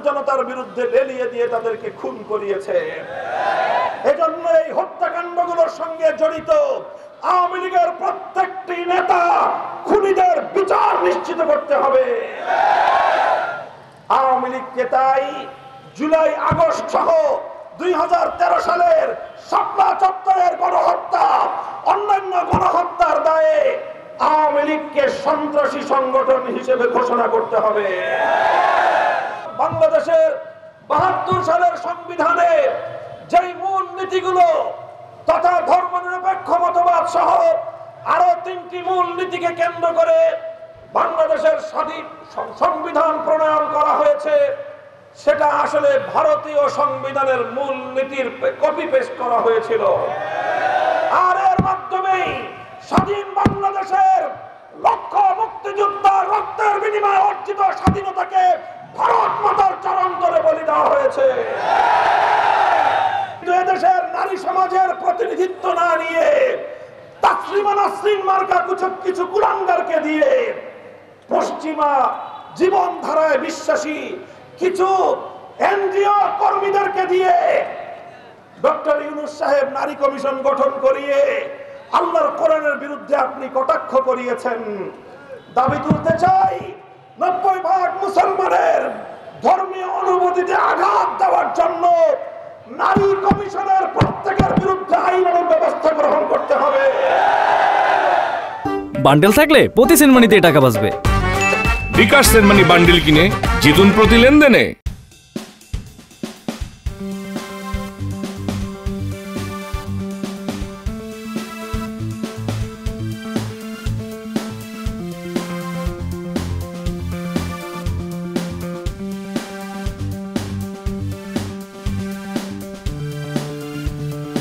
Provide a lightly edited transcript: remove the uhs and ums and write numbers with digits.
জনতার বিরুদ্ধে লেলিয়ে দিয়ে তাদেরকে খুন করিয়েছে। এজন্য এই হত্যাকাণ্ডগুলোর সঙ্গে জড়িত আওয়ামী লীগের প্রত্যেকটি নেতা খুনিদের বিচার নিশ্চিত করতে হবে। আওয়ামী লীগকে তাই জুলাই আগস্ট সহ 2013 সালের শাপলা চত্বরের গণহত্যা, অন্যান্য গণহত্যার দায়ে আওয়ামী লীগকে সন্ত্রাসী সংগঠন হিসেবে ঘোষণা করতে হবে। বাংলাদেশের 72 সালের সংবিধানে যেই মূল নীতিগুলো তথা ধর্মনিরপেক্ষ মতবাদ সহ আরো 3টি মূল নীতিকে কেন্দ্র করে বাংলাদেশের স্বাধীন সংবিধান প্রণয়ন করা হয়েছে, সেটা আসলে ভারতীয় সংবিধানের মূল নীতির কপি পেস্ট করা হয়েছিল। আর এর মাধ্যমেই স্বাধীন বাংলাদেশের লক্ষ মুক্তিযোদ্ধার রক্তের বিনিময়ে অর্জিত স্বাধীনতাকে ভারত মাতার চরণতলে বলি দেওয়া হয়েছে। এদেশের নারী সমাজের প্রতিনিধিত্ব না নিয়ে তাসলিমা নাসরিন মার্কা কিছু কুলাঙ্গারকে দিয়ে পশ্চিমা জীবনধারায় বিশ্বাসী কিছু এনজিও কর্মীদেরকে দিয়ে ডক্টর ইউনূস সাহেব নারী কমিশন গঠন করিয়ে আল্লাহর কোরআনের বিরুদ্ধে আপনি কটাক্ষ করিয়েছেন। দাবি তুলতে চাই 90% মুসলমানের ধর্মীয় অনুভূতিতে আঘাত দেওয়ার জন্য নারী কমিশনের প্রত্যেকের বিরুদ্ধে আইনানুগ ব্যবস্থা গ্রহণ করতে হবে। বান্ডেল থাকলে প্রতি সেনমানিতে টাকা বাঁচবে। বিকাশ সেনমানি বান্ডেল কিনে জিতুন প্রতি লেনদেনে।